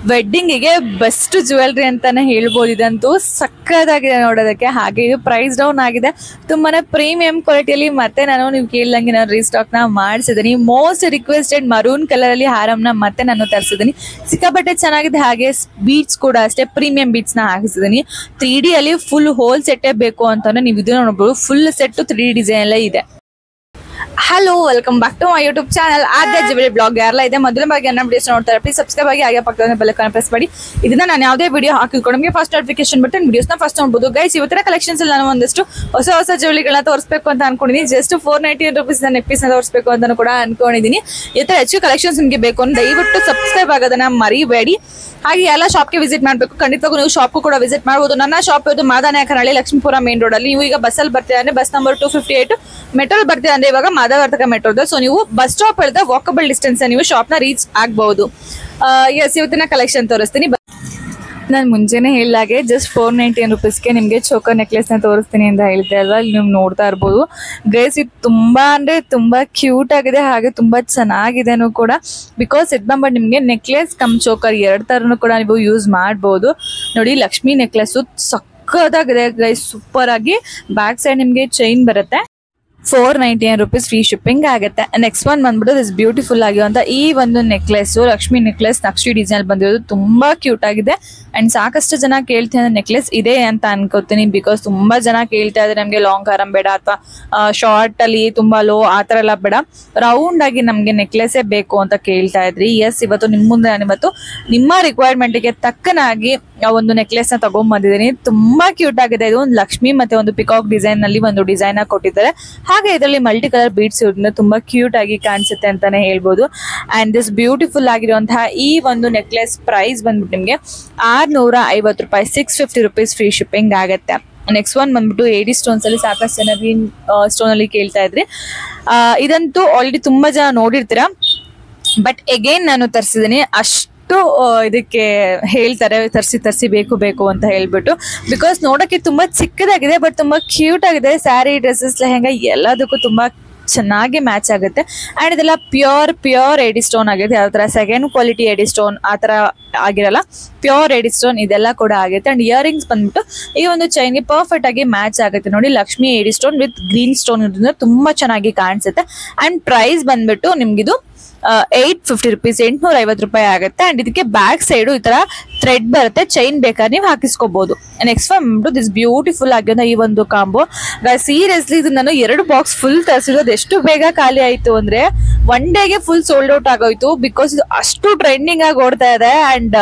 ವೆಡ್ಡಿಂಗಿಗೆ best jewellery ಅಂತಾನೆ ಹೇಳ್ಬೋದು. ಇದಂತೂ ಸಕ್ಕತ್ತಾಗಿದೆ ನೋಡೋದಕ್ಕೆ. ಹಾಗೆ ಇದು ಪ್ರೈಸ್ ಡೌನ್ ಆಗಿದೆ, ತುಂಬಾನೇ ಪ್ರೀಮಿಯಂ ಕ್ವಾಲಿಟಿಯಲ್ಲಿ. ಮತ್ತೆ ನೀವು ಕೇಳಿದಂಗೆ ನಾನು ರೀಸ್ಟಾಕ್ ನ ಮಾಡಿಸಿದ್ದೀನಿ. ಮೋಸ್ಟ್ ರಿಕ್ವೆಸ್ಟೆಡ್ ಮರೂನ್ ಕಲರ್ ಅಲ್ಲಿ ಹಾರಮ್ನ ಮತ್ತೆ ನಾನು ತರಿಸಿದ್ದೀನಿ. ಸಿಕ್ಕಾಪಟ್ಟೆ ಚೆನ್ನಾಗಿದೆ. ಹಾಗೆ ಬೀಟ್ಸ್ ಕೂಡ ಅಷ್ಟೇ ಪ್ರೀಮಿಯಂ ಬೀಟ್ಸ್ ನ ಹಾಕಿಸಿದ್ದೀನಿ. 3D ಅಲ್ಲಿ ಫುಲ್ ಹೋಲ್ ಸೆಟ್ಟೇ ಬೇಕು ಅಂತಾನೆ ನೀವು ಇದನ್ನ ನೋಡಬಹುದು. ಫುಲ್ ಸೆಟ್ 3D ಡಿಸೈನ್ ಎಲ್ಲ ಇದೆ. Hello, welcome back to my YouTube channel Aadya jewellery blog. ಯಾರೆಲ್ಲ ಇದೆ ಮೊದಲ ಬಗ್ಗೆ ನನ್ನ ವಿಡಿಯೋಸ್ ನೋಡ್ತಾರೆ, ಪ್ಲೀಸ್ ಸಬ್ಸ್ಕ್ರೈಬ್ ಆಗಿ ಹಾಗೆ ಪಕ್ಕದ ಬೆಲ್ ಐಕಾನ್ ಪ್ರೆಸ್ ಮಾಡಿ. ಇದನ್ನ ನಾನು ಯಾವುದೇ ವಿಡಿಯೋ ಹಾಕಿಕೊಂಡು ನಿಮಗೆ ಫಸ್ಟ್ ನೋಟಿಫಿಕೇಶನ್ ಬರುತ್ತೆ, ವಿಡಿಯೋಸ್ನ ಫಸ್ಟ್ ನೋಡಬಹುದು. ಗೈಸ್, ಇವತ್ತಿನ ಕಲೆಕ್ಷನ್ಸ್ ಅಲ್ಲಿ ನಾನು ಒಂದಷ್ಟು ಹೊಸ ಜ್ಯುವೆಲರಿಗಳನ್ನ ತೋರಿಸಬೇಕು ಅಂತ ಅನ್ಕೊಂಡಿದ್ದೀನಿ. ಜಸ್ಟ್ 490 ರುಪೀಸ್ ನೆಕ್ ಪೀಸ್ ನ ತೋರಿಸಬೇಕು ಅಂತ ಕೂಡ ಅನ್ಕೊಂಡಿದ್ದೀನಿ. ಈ ತರ ಹೆಚ್ಚು ಕಲೆಕ್ಷನ್ಸ್ ನಿಮಗೆ ಬೇಕು ಅಂದ್ರೆ ದಯವಿಟ್ಟು ಸಬ್ಸ್ಕ್ರೈಬ್ ಆಗೋದನ್ನ ಮರಿಬೇಡಿ. ಹಾಗೆ ಎಲ್ಲ ಶಾಪ್ಗೆ ವಿಸಿಟ್ ಮಾಡಬೇಕು. ಖಂಡಿತವಾಗೂ ನೀವು ಶಾಪ್ ಕೂಡ ವಿಸಿಟ್ ಮಾಡಬಹುದು. ನನ್ನ ಶಾಪ್ ಇರೋದು ಮಾದನಾಯಕನಹಳ್ಳಿ, ಲಕ್ಷ್ಮೀಪುರ ಮೇನ್ ರೋಡ್ ಅಲ್ಲಿ. ನೀವು ಈಗ ಬಸ್ಸಲ್ಲಿ ಬರ್ತೀರಾ ಅಂದ್ರೆ ಬಸ್ ನಂಬರ್ 258, ಮೆಟ್ರೋಲ್ ಬರ್ತೀರಾ ಅಂದ್ರೆ ಇವಾಗ ಮಾದವರ್ತಕ ಮೆಟ್ರೋ ಇದೆ. ಸೊ ನೀವು ಬಸ್ ಸ್ಟಾಪ್ ಹೇಳಿದ್ರೆ ವಾಕಬಲ್ ಡಿಸ್ಟೆನ್ಸ್ ನೀವು ಶಾಪ್ ನ ರೀಚ್ ಆಗಬಹುದು. ಎಸ್, ಇವತ್ತಿನ ಕಲೆಕ್ಷನ್ ತೋರಿಸ್ತೀನಿ. ನಾನು ಮುಂಚೆನೆ ಹೇಳಿದಾಗೆ ಜಸ್ಟ್ 490 ರುಪೀಸ್ಗೆ ನಿಮಗೆ ಚೋಕರ್ ನೆಕ್ಲೆಸ್ ನ ತೋರಿಸ್ತೀನಿ ಅಂತ ಹೇಳಿದೆ ಅಲ್ವಾ. ಇಲ್ಲಿ ನೀವು ನೋಡ್ತಾ ಇರ್ಬೋದು. ಗೈಸ್, ಇದು ತುಂಬಾ ಅಂದ್ರೆ ತುಂಬಾ ಕ್ಯೂಟ್ ಆಗಿದೆ, ಹಾಗೆ ತುಂಬಾ ಚೆನ್ನಾಗಿದೆನೂ ಕೂಡ. ಬಿಕಾಸ್ ಇದು ಬಂದ್ಬಿಟ್ಟು ನಿಮಗೆ ನೆಕ್ಲೆಸ್ ಕಮ್ ಚೋಕರ್ ಎರಡು ತರನು ಕೂಡ ನೀವು ಯೂಸ್ ಮಾಡಬಹುದು. ನೋಡಿ, ಲಕ್ಷ್ಮಿ ನೆಕ್ಲೆಸ್ ಸಕ್ಕತ್ತಾಗಿದೆ ಗೈಸ್, ಸೂಪರ್ ಆಗಿ. ಬ್ಯಾಕ್ ಸೈಡ್ ನಿಮಗೆ ಚೈನ್ ಬರುತ್ತೆ. 490 ರುಪೀಸ್ ಫ್ರೀ ಶಿಪ್ಪಿಂಗ್ ಆಗುತ್ತೆ. ನೆಕ್ಸ್ಟ್ ಒನ್ ಬಂದ್ಬಿಟ್ಟು ದಿಸ್ ಬ್ಯೂಟಿಫುಲ್ ಆಗಿರುವಂತ ಈ ಒಂದು necklace, Lakshmi necklace Naqvi design ಬಂದಿರೋದು ತುಂಬಾ ಕ್ಯೂಟ್ ಆಗಿದೆ. ಅಂಡ್ ಸಾಕಷ್ಟು ಜನ ಕೇಳ್ತಿದ್ದಾರೆ ನೆಕ್ಲೆಸ್ ಇದೆ ಅಂತ ಅನ್ಕೋತೀನಿ. ಬಿಕಾಸ್ ತುಂಬಾ ಜನ ಕೇಳ್ತಾ ಇದ್ರೆ ನಮ್ಗೆ ಲಾಂಗ್ ಹಾರಂ ಬೇಡ, ಅಥವಾ ಶಾರ್ಟ್ ಅಲ್ಲಿ ತುಂಬಾ ಲೋ ಆತರ ಎಲ್ಲ ಬೇಡ, ರೌಂಡ್ ಆಗಿ ನಮ್ಗೆ ನೆಕ್ಲೆಸ್ ಬೇಕು ಅಂತ ಕೇಳ್ತಾ ಇದ್ರಿ. ಎಸ್, ಇವತ್ತು ನಿಮ್ ಮುಂದೆ ನಾನು ಇವತ್ತು ನಿಮ್ಮ ರಿಕ್ವೈರ್ಮೆಂಟ್ ಗೆ ತಕ್ಕನಾಗಿ ಒಂದು ನೆಕ್ಲೆಸ್ ನ ತಗೊಂಡ್ ಬಂದಿದ್ದೀನಿ. ತುಂಬಾ ಕ್ಯೂಟ್ ಆಗಿದೆ. ಇದು ಒಂದು ಲಕ್ಷ್ಮಿ ಮತ್ತೆ ಒಂದು ಪಿಕಾಕ್ ಡಿಸೈನ್ ನಲ್ಲಿ ಒಂದು ಡಿಸೈನ್ ಕೊಟ್ಟಿದ್ದಾರೆ. ಹಾಗೆ ಇದರಲ್ಲಿ ಮಲ್ಟಿ ಕಲರ್ ಬೀಡ್ಸ್ ಇರೋದ್ರಿಂದ ತುಂಬಾ ಕ್ಯೂಟ್ ಆಗಿ ಕಾಣಿಸುತ್ತೆ ಅಂತಾನೆ ಹೇಳ್ಬೋದು. ಅಂಡ್ ದಿಸ್ ಬ್ಯೂಟಿಫುಲ್ ಆಗಿರುವಂತಹ ಈ ಒಂದು ನೆಕ್ಲೆಸ್ ಪ್ರೈಸ್ ಬಂದ್ಬಿಟ್ಟು ನಿಮ್ಗೆ 650 ರೂಪಾಯಿ, 650 ರುಪೀಸ್ ಫ್ರೀ ಶಿಪ್ಪಿಂಗ್ ಆಗುತ್ತೆ. ನೆಕ್ಸ್ಟ್ ಒನ್ ಬಂದ್ಬಿಟ್ಟು ಏಡಿ ಸ್ಟೋನ್ಸ್ ಅಲ್ಲಿ ಸಾಕಷ್ಟು ಜನ ಗ್ರೀನ್ ಸ್ಟೋನ್ ಅಲ್ಲಿ ಕೇಳ್ತಾ ಇದ್ರಿ. ಇದಂತೂ ಆಲ್ರೆಡಿ ತುಂಬಾ ಜನ ನೋಡಿರ್ತೀರಾ, ಬಟ್ ಅಗೇನ್ ನಾನು ತರಿಸಿದ್ದೀನಿ. ಇದಕ್ಕೆ ಹೇಳ್ತಾರೆ ತರಿಸಿ ಬೇಕು ಅಂತ ಹೇಳ್ಬಿಟ್ಟು. ಬಿಕಾಸ್ ನೋಡಕ್ಕೆ ತುಂಬಾ ಚಿಕ್ಕದಾಗಿದೆ, ಬಟ್ ತುಂಬಾ ಕ್ಯೂಟ್ ಆಗಿದೆ. ಸ್ಯಾರಿ, ಡ್ರೆಸ್ಸಸ್, ಲೆಹಂಗಾ ಎಲ್ಲದಕ್ಕೂ ತುಂಬಾ ಚೆನ್ನಾಗಿ ಮ್ಯಾಚ್ ಆಗುತ್ತೆ. ಅಂಡ್ ಇದೆಲ್ಲ ಪ್ಯೂರ್ ಏಡಿ ಸ್ಟೋನ್ ಆಗಿದೆ. ಯಾವ ತರ ಸೆಕೆಂಡ್ ಕ್ವಾಲಿಟಿ ಏಡಿ ಸ್ಟೋನ್ ಆತರ ಆಗಿರಲ್ಲ, ಪ್ಯೂರ್ ಏಡಿ ಸ್ಟೋನ್ ಇದೆಲ್ಲ ಕೂಡ ಆಗುತ್ತೆ. ಅಂಡ್ ಇಯರಿಂಗ್ಸ್ ಬಂದ್ಬಿಟ್ಟು ಈ ಒಂದು ಚೈನ್ಗೆ ಪರ್ಫೆಕ್ಟ್ ಆಗಿ ಮ್ಯಾಚ್ ಆಗುತ್ತೆ. ನೋಡಿ, ಲಕ್ಷ್ಮಿ ಏಡಿ ಸ್ಟೋನ್ ವಿತ್ ಗ್ರೀನ್ ಸ್ಟೋನ್ ಇರೋದ್ರಿಂದ ತುಂಬಾ ಚೆನ್ನಾಗಿ ಕಾಣಿಸುತ್ತೆ. ಅಂಡ್ ಪ್ರೈಸ್ ಬಂದ್ಬಿಟ್ಟು ನಿಮ್ಗಿದು 850 ರುಪೀಸ್, 850 ರೂಪಾಯಿ ಆಗುತ್ತೆ. ಅಂಡ್ ಇದಕ್ಕೆ ಬ್ಯಾಕ್ ಸೈಡ್ ಈ ತರ ಥ್ರೆಡ್ ಬರುತ್ತೆ, ಚೈನ್ ಬೇಕಾದ್ರೆ ನೀವು ಹಾಕಿಸ್ಕೋಬಹುದು. ನೆಕ್ಸ್ಟ್ ಬಂದ್ಬಿಟ್ಟು ದಿಸ್ ಬ್ಯೂಟಿಫುಲ್ ಆಗಿರೋ ಈ ಒಂದು ಕಾಂಬೋ. ಸೀರಿಯಸ್ಲಿ ಇದು ನಾನು 2 ಬಾಕ್ಸ್ ಫುಲ್ ತರಿಸಿರೋದು. ಎಷ್ಟು ಬೇಗ ಖಾಲಿ ಆಯ್ತು ಅಂದ್ರೆ ಒನ್ ಡೇಗೆ ಫುಲ್ ಸೋಲ್ಡ್ ಔಟ್ ಆಗೋಯ್ತು. ಬಿಕಾಸ್ ಇದು ಅಷ್ಟು ಟ್ರೆಂಡಿಂಗ್ ಆಗಿ ಓಡ್ತಾ ಇದೆ. ಅಂಡ್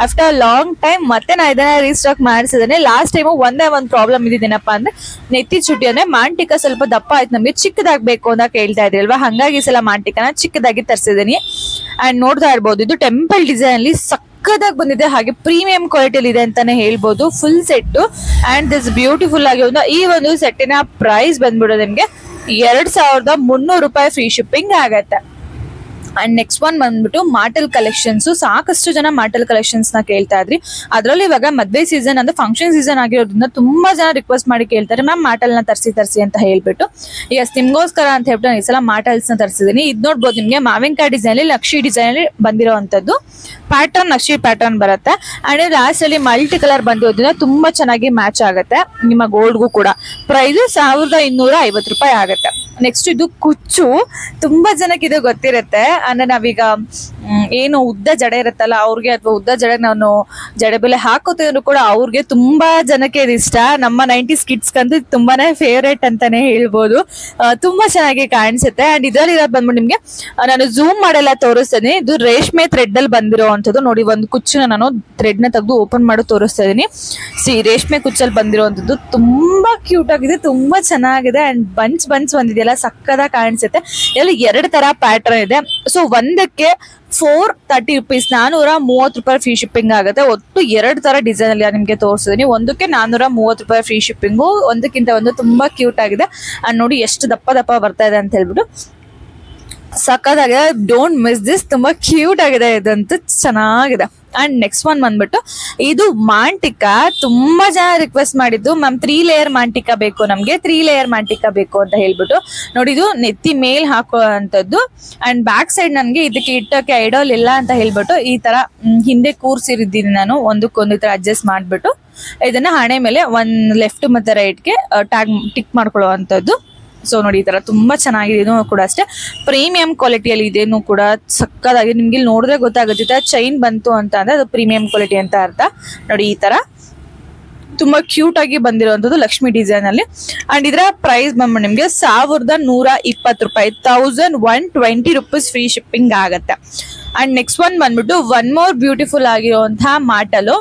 ಆಫ್ಟರ್ ಲಾಂಗ್ ಟೈಮ್ ಮತ್ತೆ ನಾ ಇದನ್ನ ರೀಸ್ಟಾಕ್ ಮಾಡಿಸಿದ್ದೇನೆ. ಲಾಸ್ಟ್ ಟೈಮು ಒಂದೇ ಒಂದು ಪ್ರಾಬ್ಲಮ್ ಇದೇನಪ್ಪ ಅಂದ್ರೆ ನೆತ್ತಿ ಚುಟ್ಟಿ ಅಂದ್ರೆ ಮಾಂಟಿಕ ಸ್ವಲ್ಪ ದಪ್ಪ ಆಯ್ತು, ನಮ್ಗೆ ಚಿಕ್ಕದಾಗಬೇಕು ಅಂತ ಕೇಳ್ತಾ ಇದ್ರಿ ಅಲ್ವಾ. ಹಂಗಾಗಿ ಈ ಸಲ ಮಾಂಟಿಕನ ಚಿಕ್ಕದಾಗಿ ತರಿಸಿದ್ದೀನಿ. ಅಂಡ್ ನೋಡ್ತಾ ಇರ್ಬೋದು, ಇದು ಟೆಂಪಲ್ ಡಿಸೈನ್ ಅಲ್ಲಿ ಸಕ್ಕದಾಗಿ ಬಂದಿದೆ. ಹಾಗೆ ಪ್ರೀಮಿಯಂ ಕ್ವಾಲಿಟಿಯಲ್ಲಿ ಇದೆ ಅಂತಾನೆ ಹೇಳ್ಬೋದು. Full set. And this beautiful ಆಗಿ ಈ ಒಂದು ಸೆಟ್ಟಿನ ಪ್ರೈಸ್ ಬಂದ್ಬಿಡೋದು ನಿಮ್ಗೆ 2300 ರೂಪಾಯಿ ಫ್ರೀ ಶಿಪ್ಪಿಂಗ್ ಆಗತ್ತೆ. ಅಂಡ್ ನೆಕ್ಸ್ಟ್ ಒನ್ ಬಂದ್ಬಿಟ್ಟು ಮಾಟಲ್ ಕಲೆಕ್ಷನ್ಸ್. ಸಾಕಷ್ಟು ಜನ ಮಾಟಲ್ ಕಲೆಕ್ಷನ್ಸ್ ನ ಕೇಳ್ತಾ ಇದ್ರಿ. ಅದರಲ್ಲಿ ಇವಾಗ ಮದ್ವೆ ಸೀಸನ್ ಅಂದ್ರೆ ಫಂಕ್ಷನ್ ಸೀಸನ್ ಆಗಿರೋದ್ರಿಂದ ತುಂಬಾ ಜನ ರಿಕ್ವೆಸ್ಟ್ ಮಾಡಿ ಕೇಳ್ತಾರೆ, ಮ್ಯಾಮ್ ಮಾಟಲ್ ನ ತರಿಸಿ ಅಂತ ಹೇಳ್ಬಿಟ್ಟು. ಎಸ್, ನಿಮ್ಗೋಸ್ಕರ ಅಂತ ಹೇಳ್ಬಿಟ್ಟು ನಾನು ಈ ಸಲ ಮಾಟಲ್ಸ್ ನ ತರಿಸಿದ್ದೀನಿ. ಇದು ನೋಡ್ಬೋದು, ನಿಮ್ಗೆ ಮಾವಿನಕಾಯಿ ಡಿಸೈನ್ ಅಲ್ಲಿ ನಕ್ಷಿ ಡಿಸೈನ್ ಅಲ್ಲಿ ಬಂದಿರೋವಂಥದ್ದು ಪ್ಯಾಟರ್ನ್, ನಕ್ಷಿ ಪ್ಯಾಟರ್ನ್ ಬರುತ್ತೆ. ಅಂಡ್ ಲಾಸ್ಟ್ ಅಲ್ಲಿ ಮಲ್ಟಿ ಕಲರ್ ಬಂದಿರೋದ್ರಿಂದ ತುಂಬಾ ಚೆನ್ನಾಗಿ ಮ್ಯಾಚ್ ಆಗುತ್ತೆ ನಿಮ್ಮ ಗೋಲ್ಡ್ಗೂ ಕೂಡ. ಪ್ರೈಸ್ 1250 ರೂಪಾಯಿ ಆಗುತ್ತೆ. ನೆಕ್ಸ್ಟ್ ಇದು ಕುಚ್ಚು. ತುಂಬಾ ಜನಕ್ಕೆ ಇದು ಗೊತ್ತಿರುತ್ತೆ. ಅಂದ್ರೆ ನಾವೀಗ ಏನು ಉದ್ದ ಜಡೆ ಇರುತ್ತಲ್ಲ ಅವ್ರಿಗೆ, ಅಥವಾ ಉದ್ದ ಜಡೆ ನಾನು ಜಡೆ ಬೆಲೆ ಹಾಕೋತಿದ್ರು ಕೂಡ ಅವ್ರಿಗೆ ತುಂಬಾ ಜನಕ್ಕೆ ಇದು ಇಷ್ಟ. ನಮ್ಮ 90s ಕಿಡ್ಸ್ ಕಂತೂ ತುಂಬಾನೇ ಫೇವ್ರೇಟ್ ಅಂತಾನೆ ಹೇಳ್ಬೋದು. ತುಂಬಾ ಚೆನ್ನಾಗಿ ಕಾಣಿಸುತ್ತೆ. ಅಂಡ್ ಇದರಲ್ಲಿ ಬಂದ್ಬಿಟ್ಟು ನಿಮ್ಗೆ ನಾನು ಝೂಮ್ ಮಾಡೆಲ್ಲ ತೋರಿಸ್ತೀನಿ. ಇದು ರೇಷ್ಮೆ ಥ್ರೆಡ್ ಅಲ್ಲಿ ಬಂದಿರೋ ಅಂಥದ್ದು. ನೋಡಿ, ಒಂದು ಕುಚ್ಚನ್ನ ನಾನು ಥ್ರೆಡ್ ನ ತೆಗೆದು ಓಪನ್ ಮಾಡಿ ತೋರಿಸ್ತಾ ಇದೀನಿ. ರೇಷ್ಮೆ ಕುಚ್ಚಲ್ಲಿ ಬಂದಿರೋವಂಥದ್ದು ತುಂಬಾ ಕ್ಯೂಟ್ ಆಗಿದೆ, ತುಂಬಾ ಚೆನ್ನಾಗಿದೆ. ಅಂಡ್ ಬಂಚ್ ಬಂದಿದೆಯಲ್ಲ ಸಕ್ಕದಾಗಿ ಕಾಣಿಸುತ್ತೆ. ಎಲ್ಲ 2 ತರ ಪ್ಯಾಟರ್ನ್ ಇದೆ. ಸೊ ಒಂದಕ್ಕೆ 430 ರುಪೀಸ್, 430 ರೂಪಾಯಿ ಫ್ರೀ ಶಿಪ್ಪಿಂಗ್ ಆಗುತ್ತೆ. ಒಟ್ಟು 2 ತರ ಡಿಸೈನ್ ಅಲ್ಲಿ ನಿಮ್ಗೆ ತೋರಿಸಿದೀನಿ. ಒಂದಕ್ಕೆ 430 ರೂಪಾಯಿ ಫ್ರೀ ಶಿಪ್ಪಿಂಗು, ಒಂದಕ್ಕಿಂತ ಒಂದು ತುಂಬಾ ಕ್ಯೂಟ್ ಆಗಿದೆ. ಅಂಡ್ ನೋಡಿ ಎಷ್ಟು ದಪ್ಪ ಬರ್ತಾ ಇದೆ ಅಂತ ಹೇಳ್ಬಿಟ್ಟು. ಸಕ್ಕತ್ತಾಗಿದೆ, ಡೋಂಟ್ ಮಿಸ್ ದಿಸ್. ತುಂಬಾ ಕ್ಯೂಟ್ ಆಗಿದೆ, ಇದಂತೂ ಚೆನ್ನಾಗಿದೆ. ಅಂಡ್ ನೆಕ್ಸ್ಟ್ ಒನ್ ಬಂದ್ಬಿಟ್ಟು ಇದು ಮಾಂಟಿಕಾ. ತುಂಬಾ ಜನ ರಿಕ್ವೆಸ್ಟ್ ಮಾಡಿದ್ದು, ಮ್ಯಾಮ್ 3 ಲೇಯರ್ ಮಾಂಟಿಕಾ ಬೇಕು, ನಮ್ಗೆ 3 ಲೇಯರ್ ಮಾಂಟಿಕಾ ಬೇಕು ಅಂತ ಹೇಳ್ಬಿಟ್ಟು. ನೋಡಿ, ಇದು ನೆತ್ತಿ ಮೇಲ್ ಹಾಕೋ ಅಂತದ್ದು. ಅಂಡ್ ಬ್ಯಾಕ್ ಸೈಡ್ ನನ್ಗೆ ಇದಕ್ಕೆ ಇಟ್ಟಕ್ಕೆ ಐಡಲ್ ಇಲ್ಲ ಅಂತ ಹೇಳ್ಬಿಟ್ಟು ಈ ತರ ಹಿಂದೆ ಕೂರ್ಸಿರಿದ್ದೀನಿ ನಾನು, ಒಂದಕ್ಕೊಂದು ಈ ತರ ಅಡ್ಜಸ್ಟ್ ಮಾಡ್ಬಿಟ್ಟು ಇದನ್ನ ಹಣೆ ಮೇಲೆ ಲೆಫ್ಟ್ ಮತ್ತೆ ರೈಟ್ಗೆ ಟಿಕ್ ಮಾಡ್ಕೊಳ್ಳೋ ಅಂತದ್ದು. ಸೊ ನೋಡಿ, ಈ ತರ ತುಂಬಾ ಚೆನ್ನಾಗಿದೆ. ಇದು ಕೂಡ ಅಷ್ಟೇ ಪ್ರೀಮಿಯಂ ಕ್ವಾಲಿಟಿಯಲ್ಲಿ ಇದೇನು ಕೂಡ ಸಕ್ಕದಾಗಿ. ನಿಮ್ಗೆ ಇಲ್ಲಿ ನೋಡಿದ್ರೆ ಗೊತ್ತಾಗುತ್ತೆ, ಚೈನ್ ಬಂತು ಅಂತ ಅಂದ್ರೆ ಅದು ಪ್ರೀಮಿಯಂ ಕ್ವಾಲಿಟಿ ಅಂತ ಅರ್ಥ. ನೋಡಿ, ಈ ತರ ತುಂಬಾ ಕ್ಯೂಟ್ ಆಗಿ ಬಂದಿರುವಂತದ್ದು ಲಕ್ಷ್ಮಿ ಡಿಸೈನ್ ಅಲ್ಲಿ. ಅಂಡ್ ಇದರ ಪ್ರೈಸ್ ಬಂದ್ಬಿಟ್ಟು ನಿಮ್ಗೆ 1120 ರೂಪಾಯಿ, 1120 ರೂಪೀಸ್ ಫ್ರೀ ಶಿಪ್ಪಿಂಗ್ ಆಗತ್ತೆ. ಅಂಡ್ ನೆಕ್ಸ್ಟ್ ಒನ್ ಬಂದ್ಬಿಟ್ಟು ಒನ್ ಮೋರ್ ಬ್ಯೂಟಿಫುಲ್ ಆಗಿರುವಂತಹ ಮಾಟಲು.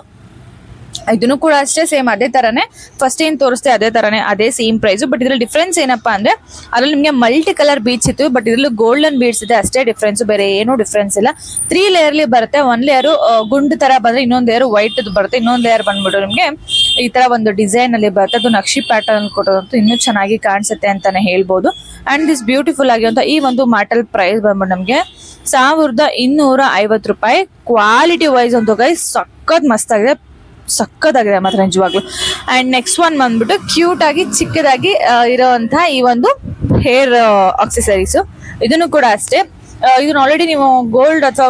ಇದನ್ನು ಕೂಡ ಅಷ್ಟೇ ಸೇಮ್ ಅದೇ ತರನೇ, ಫಸ್ಟ್ ಏನ್ ತೋರಿಸ್ತೆ ಅದೇ ತರನೇ, ಅದೇ ಸೇಮ್ ಪ್ರೈಸ್. ಬಟ್ ಇದ್ರಲ್ಲಿ ಡಿಫ್ರೆನ್ಸ್ ಏನಪ್ಪಾ ಅಂದ್ರೆ ಅದ್ರಲ್ಲಿ ನಿಮ್ಗೆ ಮಲ್ಟಿ ಕಲರ್ ಬೀಡ್ಸ್ ಇತ್ತು, ಬಟ್ ಇದ್ರಲ್ಲಿ ಗೋಲ್ಡನ್ ಬೀಡ್ಸ್ ಇದೆ ಅಷ್ಟೇ ಡಿಫ್ರೆನ್ಸ್, ಬೇರೆ ಏನು ಡಿಫ್ರೆನ್ಸ್ ಇಲ್ಲ. 3 ಲೇಯರ್ಲಿ ಬರುತ್ತೆ. 1 ಲೇಯರ್ ಗುಂಡು ತರ ಬಂದ್ರೆ, ಇನ್ನೊಂದು ಲೇಯರ್ ವೈಟ್ ಬರುತ್ತೆ, ಇನ್ನೊಂದು ಲೇಯರ್ ಬಂದ್ಬಿಟ್ಟು ನಿಮ್ಗೆ ಈ ತರ ಒಂದು ಡಿಸೈನ್ ಅಲ್ಲಿ ಬರುತ್ತೆ. ಅದು ನಕ್ಷಿ ಪ್ಯಾಟರ್ನ್ ಅಲ್ಲಿ ಕೊಡೋದಂತೂ ಇನ್ನೂ ಚೆನ್ನಾಗಿ ಕಾಣಿಸುತ್ತೆ ಅಂತಾನೆ ಹೇಳ್ಬೋದು. ಅಂಡ್ ದಿಸ್ ಬ್ಯೂಟಿಫುಲ್ ಆಗಿರುವಂತ ಈ ಒಂದು ಮಾಟಲ್ ಪ್ರೈಸ್ ಬಂದ್ಬಿಟ್ಟು ನಮ್ಗೆ 1250 ರೂಪಾಯಿ. ಕ್ವಾಲಿಟಿ ವೈಸ್ ಅಂತೂ ಗೈಸ್ ಸಖತ್ ಮಸ್ತ್ ಆಗಿದೆ, ಸಕ್ಕತ್ತಾಗಿದೆ ಮಾತ್ರ ನಿಜವಾಗ್ಲು. ಅಂಡ್ ನೆಕ್ಸ್ಟ್ ಒನ್ ಬಂದ್ಬಿಟ್ಟು ಕ್ಯೂಟ್ ಆಗಿ ಚಿಕ್ಕದಾಗಿ ಇರೋಂತಹ ಈ ಒಂದು ಹೇರ್ ಆಕ್ಸೆಸರೀಸ್. ಇದನ್ನು ಕೂಡ ಅಷ್ಟೇ, ಇದನ್ನ ಆಲ್ರೆಡಿ ನೀವು ಗೋಲ್ಡ್ ಅಥವಾ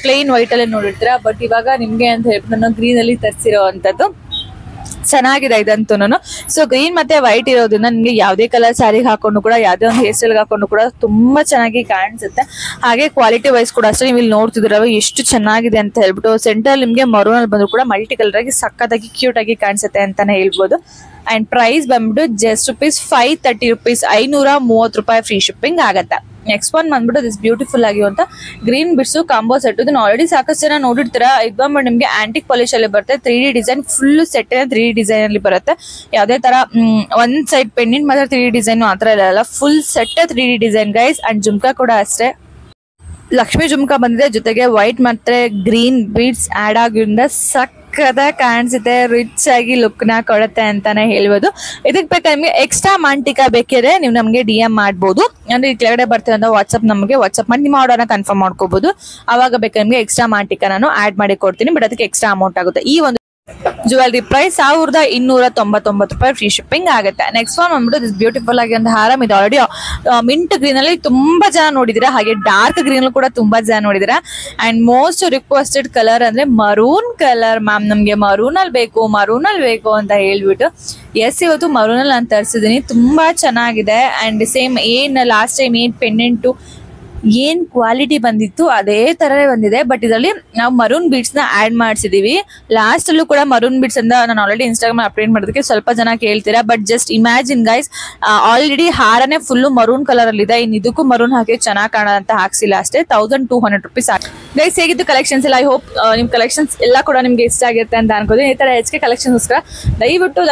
ಪ್ಲೇನ್ ವೈಟ್ ಅಲ್ಲಿ ನೋಡಿರ್ತೀರಾ, ಬಟ್ ಇವಾಗ ನಿಮ್ಗೆ ಅಂತ ಹೇಳ್ಬಿಟ್ಟು ನಾನು ಗ್ರೀನ್ ಅಲ್ಲಿ ತರಿಸಿರೋ ಅಂತದ್ದು. ಚೆನ್ನಾಗಿದೆ ಇದಂತೂ. ಸೊ ಗ್ರೀನ್ ಮತ್ತೆ ವೈಟ್ ಇರೋದ್ರಿಂದ ನಿಮ್ಗೆ ಯಾವ್ದೇ ಕಲರ್ ಸ್ಯಾರಿಗೆ ಹಾಕೊಂಡು ಕೂಡ, ಯಾವ್ದೇ ಒಂದು ಹೇರ್ ಸ್ಟೈಲ್ ಹಾಕೊಂಡು ಕೂಡ ತುಂಬಾ ಚೆನ್ನಾಗಿ ಕಾಣಿಸುತ್ತೆ. ಹಾಗೆ ಕ್ವಾಲಿಟಿ ವೈಸ್ ಕೂಡ ಅಷ್ಟೇ, ನೀವು ಇಲ್ಲಿ ನೋಡ್ತಿದ್ರ ಎಷ್ಟು ಚೆನ್ನಾಗಿದೆ ಅಂತ ಹೇಳ್ಬಿಟ್ಟು. ಸೆಂಟರ್ ನಿಮ್ಗೆ ಮರೂನ್ ಅಲ್ಲಿ ಬಂದ್ರು ಕೂಡ ಮಲ್ಟಿ ಕಲರ್ ಆಗಿ ಸಕ್ಕತ್ತಾಗಿ ಕ್ಯೂಟ್ ಆಗಿ ಕಾಣಿಸುತ್ತೆ ಅಂತಾನೆ ಹೇಳ್ಬೋದು. ಅಂಡ್ ಪ್ರೈಸ್ ಬಂದ್ಬಿಟ್ಟು ಜಸ್ಟ್ ರೂಪೀಸ್ 530 ರೂಪೀಸ್, 530 ರೂಪಾಯಿ ಫ್ರೀ ಶಿಪ್ಪಿಂಗ್ ಆಗತ್ತೆ. ನೆಕ್ಸ್ಟ್ ಒನ್ ಬಂದ್ಬಿಟ್ಟು ದಿಸ್ ಬ್ಯೂಟಿಫುಲ್ ಆಗಿರುವಂತ ಗ್ರೀನ್ ಬಿಡ್ಸು ಕಾಂಬೋ ಸೆಟ್. ಇದನ್ನ ಆಲ್ರೆಡಿ ಸಾಕಷ್ಟು ಜನ ನೋಡಿರ್ತೀರಾ. ಇದು ಬಂದ್ಬಿಟ್ಟು ನಿಮ್ಗೆ ಆಂಟಿಕ್ ಪಾಲಿಶ್ ಅಲ್ಲಿ ಬರುತ್ತೆ, 3D design full set 3D design ಅಲ್ಲಿ ಬರುತ್ತೆ. ಯಾವ್ದೇ ತರ ಒಂದ್ ಸೈಡ್ ಪೆಂಡೆಂಟ್ ಮಾತ್ರ 3D ಡಿಸೈನ್ ಆತರ ಇಲ್ಲ, full set 3D design guys. And jhumka ಕೂಡ ಅಷ್ಟೇ, ಲಕ್ಷ್ಮಿ ಜುಮ್ಕಾ ಬಂದಿದೆ, ಜೊತೆಗೆ ವೈಟ್ ಮತ್ತೆ ಗ್ರೀನ್ ಬೀಡ್ಸ್ ಆಡ್ ಆಗಿರೋದ್ರಿಂದ ಕಾಣಿಸುತ್ತೆ, ರಿಚ್ ಆಗಿ ಲುಕ್ ನ ಕೊಡುತ್ತೆ ಅಂತಾನೆ ಹೇಳ್ಬೋದು. ಇದಕ್ಕೆ ಬೇಕಾದ್ರೆ ನಿಮ್ಗೆ ಎಕ್ಸ್ಟ್ರಾ ಮಾಂಟಿಕಾ ಬೇಕಿದ್ರೆ ನೀವು ನಮ್ಗೆ DM ಮಾಡ್ಬೋದು. ಅಂದ್ರೆ ಈ ಕೆಳಗಡೆ ಬರ್ತೀವಿ ವಾಟ್ಸ್ಆಪ್ ನಮಗೆ ವಾಟ್ಸ್ಆಪ್ ಮಾಡಿ ನಿಮ್ಮ ಆರ್ಡರ್ನ ಕನ್ಫರ್ಮ್ ಮಾಡ್ಕೋಬಹುದು. ಅವಾಗ ಬೇಕಾದ್ರೆ ನಿಮ್ಗೆ ಎಕ್ಸ್ಟ್ರಾ ಮಾಂಟಿಕಾ ನಾನು ಆಡ್ ಮಾಡಿ ಕೊಡ್ತೀನಿ, ಬಟ್ ಅದಕ್ಕೆ ಎಕ್ಸ್ಟ್ರಾ ಅಮೌಂಟ್ ಆಗುತ್ತೆ. ಈ ಒಂದು ಜ್ಯುವೆಲ್ರಿ ಪ್ರೈಸ್ 1299 ರೂಪಾಯಿ ಫ್ರೀ ಶಿಪ್ಪಿಂಗ್ ಆಗುತ್ತೆ. ನೆಕ್ಸ್ಟ್ ಒನ್ ಬಂದ್ಬಿಟ್ಟು ದಿಸ್ ಬ್ಯೂಟಿಫುಲ್ ಆಗಿರುವಂತಹ ಹಾರಂ. ಇದು ಆಲ್ರೆಡಿ ಮಿಂಟ್ ಗ್ರೀನ್ ಅಲ್ಲಿ ತುಂಬಾ ಜನ ನೋಡಿದಿರಾ, ಹಾಗೆ ಡಾರ್ಕ್ ಗ್ರೀನ್ ಅಲ್ಲಿ ಕೂಡ ತುಂಬಾ ಜನ ನೋಡಿದಿರಾ. ಅಂಡ್ ಮೋಸ್ಟ್ ರಿಕ್ವೆಸ್ಟೆಡ್ ಕಲರ್ ಅಂದ್ರೆ ಮರೂನ್ ಕಲರ್. ಮ್ಯಾಮ್ ನಮ್ಗೆ ಮರೂನ್ ಅಲ್ಲಿ ಬೇಕು ಅಂತ ಹೇಳ್ಬಿಟ್ಟು ಎಸ್, ಇವತ್ತು ಮರೂನ್ ಅಲ್ಲಿ ನಾನು ತರಿಸಿದೀನಿ, ತುಂಬಾ ಚೆನ್ನಾಗಿದೆ. ಅಂಡ್ ಸೇಮ್ ಏನ್ ಲಾಸ್ಟ್ ಟೈಮ್ ಏನ್ ಪೆಂಡೆಂಟು ಏನ್ ಕ್ವಾಲಿಟಿ ಬಂದಿತ್ತು ಅದೇ ತರ ಬಂದಿದೆ. ಬಟ್ ಇದರಲ್ಲಿ ನಾವು ಮರೂನ್ ಬೀಡ್ಸ್ ನ ಆಡ್ ಮಾಡಿಸಿದೀವಿ. ಲಾಸ್ಟ್ ಅಲ್ಲೂ ಕೂಡ ಮರೂನ್ ಬೀಡ್ಸ್ ಅಂತ ನಾನು ಆಲ್ರೆಡಿ ಇನ್ಸ್ಟಾಗ್ರಾಮ್ ಅಪ್ಡೇಟ್ ಮಾಡೋದಕ್ಕೆ ಸ್ವಲ್ಪ ಜನ ಕೇಳ್ತೀರಾ. But just imagine guys, already ಹಾರನೇ ಫುಲ್ ಮರೂನ್ ಕಲರ್ ಅಲ್ಲಿ ಇದೆ, ಇನ್ ಇದಕ್ಕೂ ಮರೂನ್ ಹಾಕಿ ಚೆನ್ನಾಗಿ ಕಾಣೋದಂತ ಹಾಕ್ಸಿಲ್ಲ ಅಷ್ಟೇ. 1200 ರೂಪೀಸ್ ಗೈಸ್. ಹೇಗಿತ್ತು ಕಲೆಕ್ಷನ್ಸ್ ಎಲ್ಲ? ಐ ಹೋಪ್ ನಿಮ್ ಕಲೆಕ್ಷನ್ಸ್ ಎಲ್ಲ ಕೂಡ ನಿಮ್ಗೆ ಇಷ್ಟ ಆಗಿರುತ್ತೆ ಅಂತ ಅನ್ಕೋತೀನಿ. ಈ ತರ HK ಕಲೆಕ್ಷನ್ಸ್ಗೋಸ್ಕರ ದಯವಿಟ್ಟು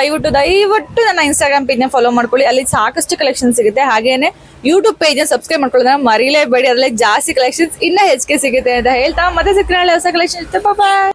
ನನ್ನ ಇನ್ಸ್ಟಾಗ್ರಾಮ್ ಪೇಜ್ ನ ಫಾಲೋ ಮಾಡ್ಕೊಳ್ಳಿ, ಅಲ್ಲಿ ಸಾಕಷ್ಟು ಕಲೆಕ್ಷನ್ ಸಿಗುತ್ತೆ. ಹಾಗೇನೆ ಯೂಟ್ಯೂಬ್ ಪೇಜ್ ನ ಸಬ್ಸ್ಕ್ರೈಬ್ ಮಾಡ್ಕೊಳ್ಳೋದನ್ನ ಮರಿಲೇಬೇಡಿ, ಅದ್ರಲ್ಲಿ ಜಾಸ್ತಿ ಕಲೆಕ್ಷನ್ಸ್ ಇನ್ನ HK ಸಿಗುತ್ತೆ ಅಂತ ಹೇಳ್ತಾ ಮತ್ತೆ ಸಿಗ್ತೀನಿ ಹೊಸ ಕಲೆಕ್ಷನ್. ಬಾಯ್.